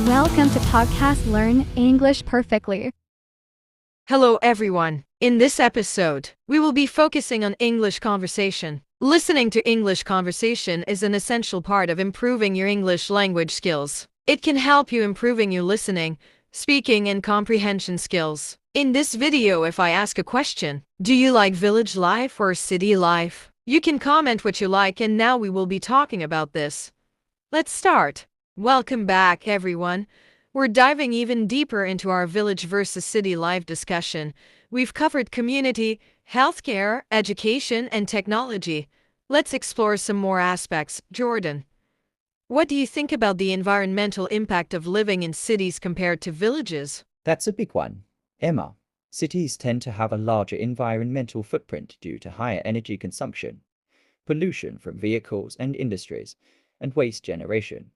Welcome to Podcast Learn English Perfectly. Hello, everyone. In this episode, we will be focusing on English conversation. Listening to English conversation is an essential part of improving your English language skills. It can help you improving your listening, speaking, and comprehension skills. In this video, if I ask a question, do you like village life or city life? You can comment what you like, and now we will be talking about this. Let's start. Welcome back, everyone. We're diving even deeper into our village versus city life discussion. We've covered community, healthcare, education, and technology. Let's explore some more aspects. Jordan, what do you think about the environmental impact of living in cities compared to villages? That's a big one. Emma, cities tend to have a larger environmental footprint due to higher energy consumption, pollution from vehicles and industries, and waste generation.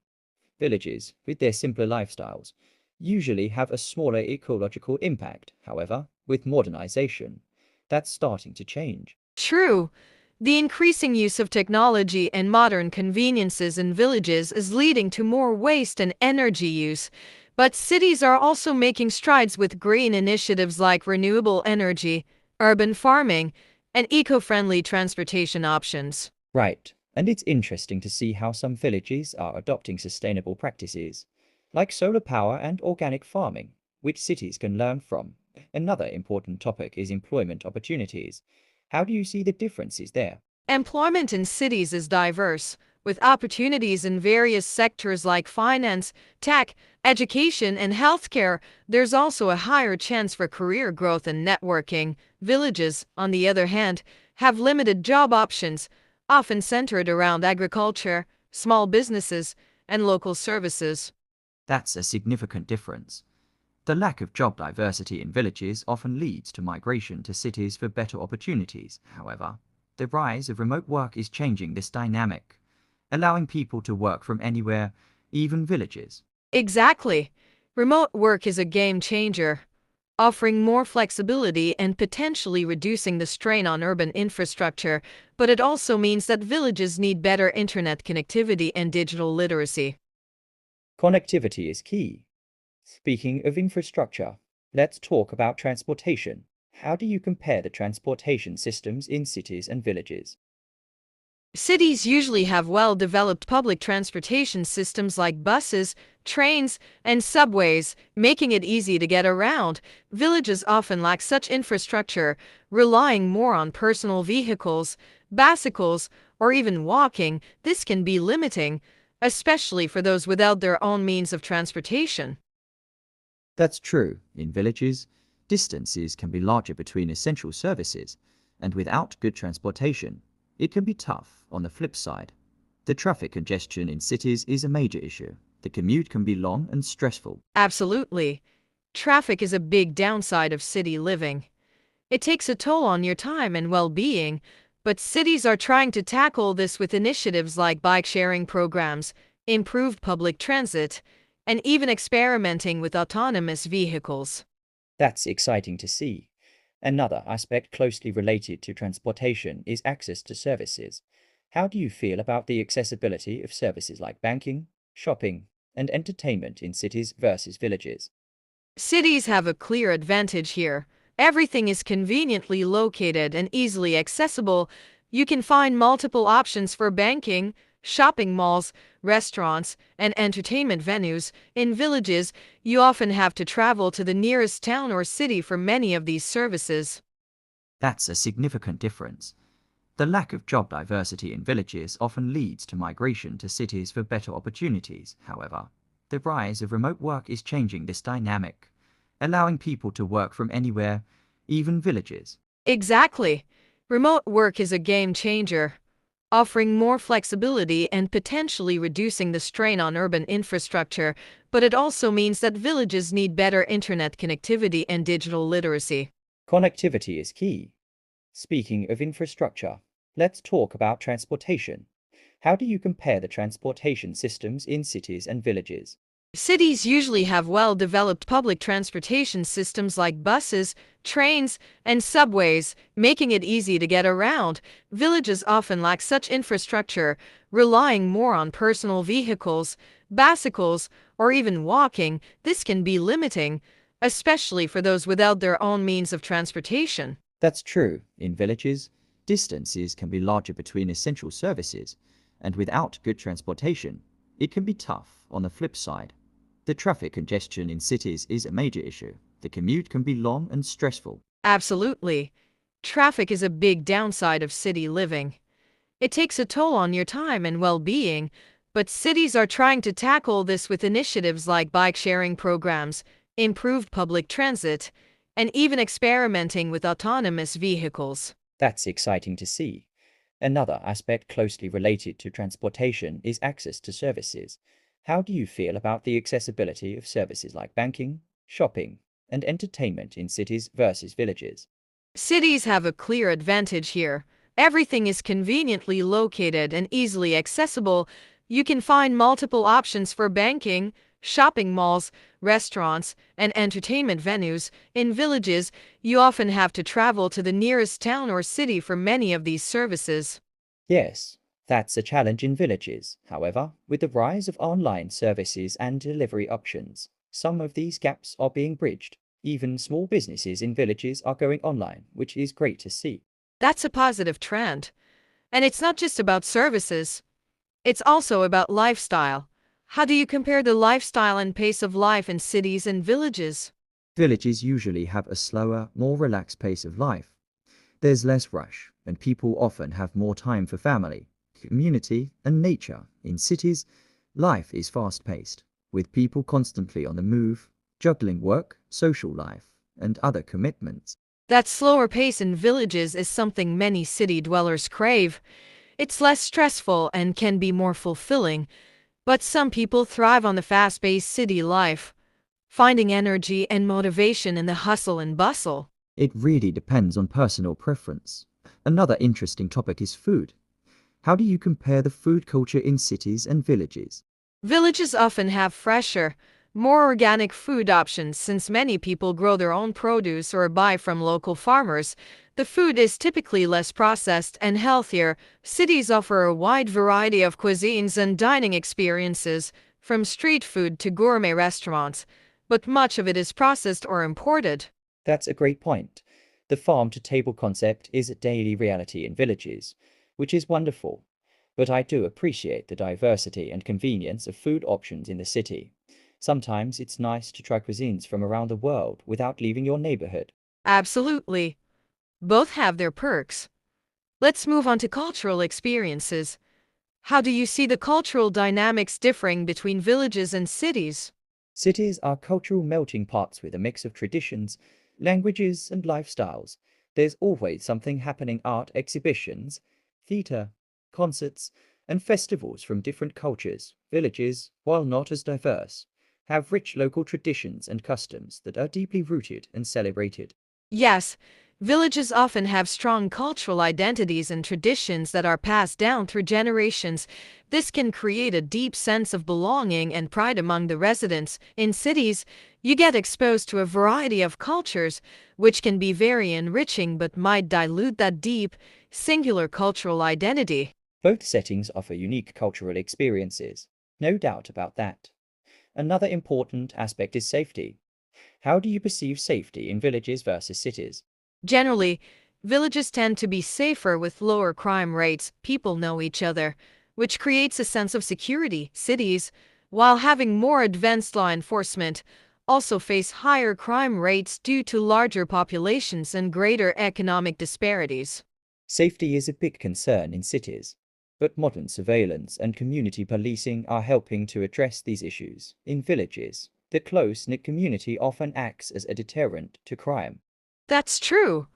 Villages, with their simpler lifestyles, usually have a smaller ecological impact. However, with modernization, that's starting to change. True. The increasing use of technology and modern conveniences in villages is leading to more waste and energy use. But cities are also making strides with green initiatives like renewable energy, urban farming, and eco-friendly transportation options. Right, and it's interesting to see how some villages are adopting sustainable practices, like solar power and organic farming, which cities can learn from. Another important topic is employment opportunities. How do you see the differences there? Employment in cities is diverse, with opportunities in various sectors like finance, tech, education, and healthcare. There's also a higher chance for career growth and networking. Villages, on the other hand, have limited job options, often centered around agriculture, small businesses, and local services. That's a significant difference. The lack of job diversity in villages often leads to migration to cities for better opportunities. However, the rise of remote work is changing this dynamic, allowing people to work from anywhere, even villages. Exactly. Remote work is a game changer, offering more flexibility and potentially reducing the strain on urban infrastructure, but it also means that villages need better internet connectivity and digital literacy. Connectivity is key. Speaking of infrastructure, let's talk about transportation. How do you compare the transportation systems in cities and villages? Cities usually have well-developed public transportation systems like buses, trains, and subways, making it easy to get around. Villages often lack such infrastructure, relying more on personal vehicles, bicycles, or even walking. This can be limiting, especially for those without their own means of transportation. That's true. In villages, distances can be larger between essential services, and without good transportation, it can be tough. On the flip side, the traffic congestion in cities is a major issue. The commute can be long and stressful. Absolutely. Traffic is a big downside of city living. It takes a toll on your time and well-being, but cities are trying to tackle this with initiatives like bike-sharing programs, improved public transit, and even experimenting with autonomous vehicles. That's exciting to see. Another aspect closely related to transportation is access to services. How do you feel about the accessibility of services like banking, shopping, and entertainment in cities versus villages? Cities have a clear advantage here. Everything is conveniently located and easily accessible. You can find multiple options for banking, shopping malls, restaurants, and entertainment venues. In villages, you often have to travel to the nearest town or city for many of these services. That's a significant difference. The lack of job diversity in villages often leads to migration to cities for better opportunities. However, the rise of remote work is changing this dynamic, allowing people to work from anywhere, even villages. Exactly. Remote work is a game changer, offering more flexibility and potentially reducing the strain on urban infrastructure, but it also means that villages need better internet connectivity and digital literacy. Connectivity is key. Speaking of infrastructure, let's talk about transportation. How do you compare the transportation systems in cities and villages? Cities usually have well-developed public transportation systems like buses, trains, and subways, making it easy to get around. Villages often lack such infrastructure, relying more on personal vehicles, bicycles, or even walking. This can be limiting, especially for those without their own means of transportation. That's true. In villages, distances can be larger between essential services, and without good transportation, it can be tough. On the flip side, the traffic congestion in cities is a major issue. The commute can be long and stressful. Absolutely. Traffic is a big downside of city living. It takes a toll on your time and well-being, but cities are trying to tackle this with initiatives like bike-sharing programs, improved public transit, and even experimenting with autonomous vehicles. That's exciting to see. Another aspect closely related to transportation is access to services. How do you feel about the accessibility of services like banking, shopping, and entertainment in cities versus villages? Cities have a clear advantage here. Everything is conveniently located and easily accessible. You can find multiple options for banking, shopping malls, restaurants, and entertainment venues. In villages, you often have to travel to the nearest town or city for many of these services. Yes, that's a challenge in villages. However, with the rise of online services and delivery options, some of these gaps are being bridged. Even small businesses in villages are going online, which is great to see. That's a positive trend. And it's not just about services, it's also about lifestyle. How do you compare the lifestyle and pace of life in cities and villages? Villages usually have a slower, more relaxed pace of life. There's less rush, and people often have more time for family, community, and nature. In cities, life is fast paced, with people constantly on the move, juggling work, social life, and other commitments. That slower pace in villages is something many city dwellers crave. It's less stressful and can be more fulfilling, but some people thrive on the fast-paced city life, finding energy and motivation in the hustle and bustle. It really depends on personal preference. Another interesting topic is food. How do you compare the food culture in cities and villages? Villages often have fresher, more organic food options since many people grow their own produce or buy from local farmers. The food is typically less processed and healthier. Cities offer a wide variety of cuisines and dining experiences, from street food to gourmet restaurants, but much of it is processed or imported. That's a great point. The farm to table concept is a daily reality in villages, which is wonderful. But I do appreciate the diversity and convenience of food options in the city. Sometimes it's nice to try cuisines from around the world without leaving your neighborhood. Absolutely. Both have their perks. Let's move on to cultural experiences. How do you see the cultural dynamics differing between villages and cities? Cities are cultural melting pots with a mix of traditions, languages, and lifestyles. There's always something happening: art exhibitions, theatre, concerts, and festivals from different cultures. Villages, while not as diverse, have rich local traditions and customs that are deeply rooted and celebrated. Yes, villages often have strong cultural identities and traditions that are passed down through generations. This can create a deep sense of belonging and pride among the residents. In cities, you get exposed to a variety of cultures, which can be very enriching but might dilute that deep, singular cultural identity. Both settings offer unique cultural experiences, no doubt about that. Another important aspect is safety. How do you perceive safety in villages versus cities? Generally, villages tend to be safer with lower crime rates. People know each other, which creates a sense of security. Cities, while having more advanced law enforcement, also face higher crime rates due to larger populations and greater economic disparities. Safety is a big concern in cities, but modern surveillance and community policing are helping to address these issues. In villages, the close-knit community often acts as a deterrent to crime. That's true.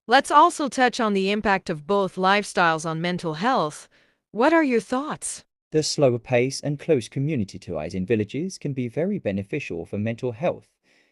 Let's also touch on the impact of both lifestyles on mental health. What are your thoughts? The slower pace and close community ties in villages can be very beneficial for mental health.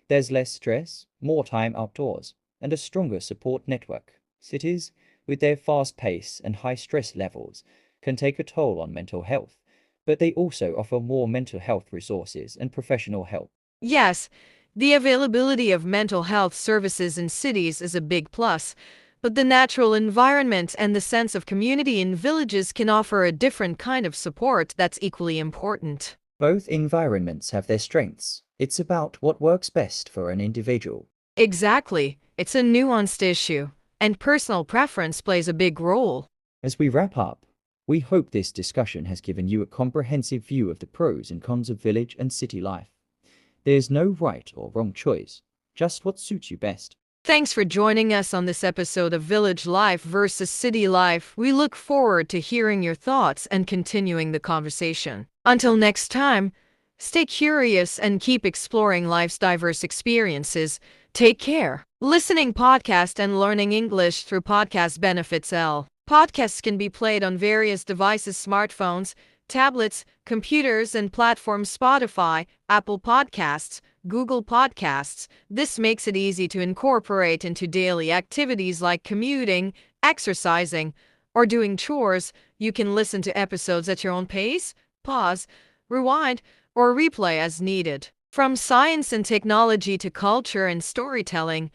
There's less stress, more time outdoors, and a stronger support network. Cities, with their fast pace and high stress levels, can take a toll on mental health. but they also offer more mental health resources and professional help. Yes, the availability of mental health services in cities is a big plus, but the natural environment and the sense of community in villages can offer a different kind of support that's equally important. Both environments have their strengths. It's about what works best for an individual. Exactly. It's a nuanced issue, and personal preference plays a big role. As we wrap up, we hope this discussion has given you a comprehensive view of the pros and cons of village and city life. There's no right or wrong choice, just what suits you best. Thanks for joining us on this episode of Village Life versus City Life. We look forward to hearing your thoughts and continuing the conversation. Until next time, stay curious and keep exploring life's diverse experiences. Take care. Listening podcast and learning English through podcast benefits L. Podcasts can be played on various devices, smartphones, tablets, computers, and platforms Spotify, Apple Podcasts, Google Podcasts. This makes it easy to incorporate into daily activities like commuting, exercising, or doing chores. You can listen to episodes at your own pace, pause, rewind, or replay as needed. From science and technology to culture and storytelling,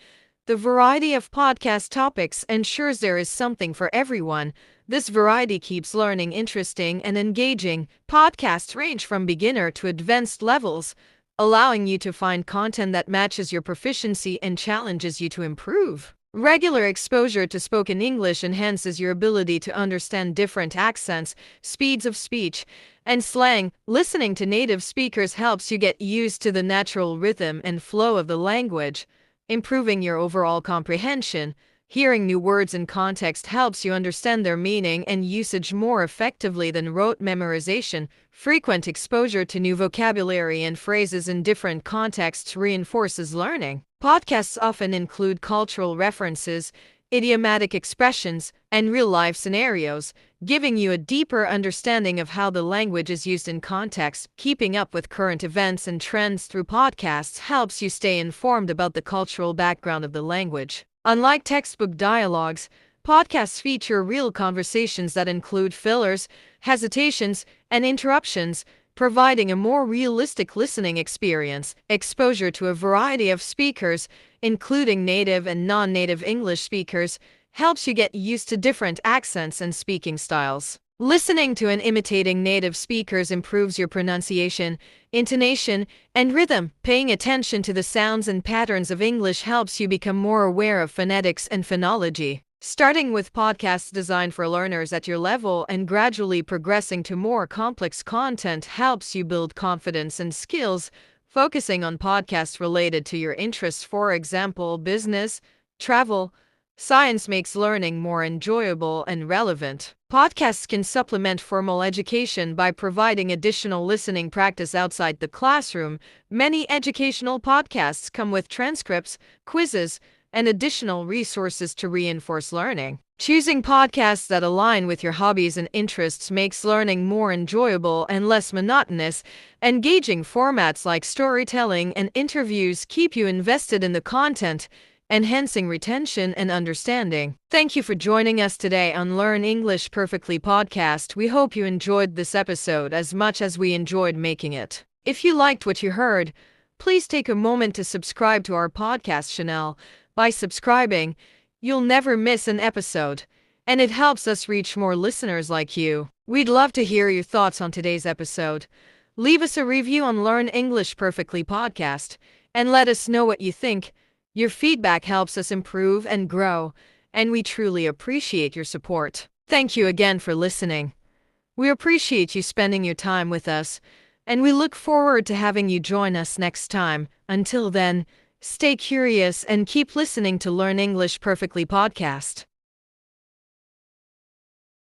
the variety of podcast topics ensures there is something for everyone. This variety keeps learning interesting and engaging. Podcasts range from beginner to advanced levels, allowing you to find content that matches your proficiency and challenges you to improve. Regular exposure to spoken English enhances your ability to understand different accents, speeds of speech, and slang. Listening to native speakers helps you get used to the natural rhythm and flow of the language, improving your overall comprehension. Hearing new words in context helps you understand their meaning and usage more effectively than rote memorization. Frequent exposure to new vocabulary and phrases in different contexts reinforces learning. Podcasts often include cultural references, idiomatic expressions, and real-life scenarios, giving you a deeper understanding of how the language is used in context. Keeping up with current events and trends through podcasts helps you stay informed about the cultural background of the language. Unlike textbook dialogues, podcasts feature real conversations that include fillers, hesitations, and interruptions, providing a more realistic listening experience. Exposure to a variety of speakers, including native and non-native English speakers, helps you get used to different accents and speaking styles. Listening to and imitating native speakers improves your pronunciation, intonation, and rhythm. Paying attention to the sounds and patterns of English helps you become more aware of phonetics and phonology. Starting with podcasts designed for learners at your level and gradually progressing to more complex content helps you build confidence and skills. Focusing on podcasts related to your interests, for example, business, travel, science, makes learning more enjoyable and relevant. Podcasts can supplement formal education by providing additional listening practice outside the classroom. Many educational podcasts come with transcripts, quizzes, and additional resources to reinforce learning. Choosing podcasts that align with your hobbies and interests makes learning more enjoyable and less monotonous. Engaging formats like storytelling and interviews keep you invested in the content, enhancing retention and understanding. Thank you for joining us today on Learn English Perfectly podcast. We hope you enjoyed this episode as much as we enjoyed making it. If you liked what you heard, please take a moment to subscribe to our podcast channel. By subscribing, you'll never miss an episode, and it helps us reach more listeners like you. We'd love to hear your thoughts on today's episode. Leave us a review on Learn English Perfectly podcast, and let us know what you think. Your feedback helps us improve and grow, and we truly appreciate your support. Thank you again for listening. We appreciate you spending your time with us, and we look forward to having you join us next time. Until then, stay curious and keep listening to Learn English Perfectly podcast.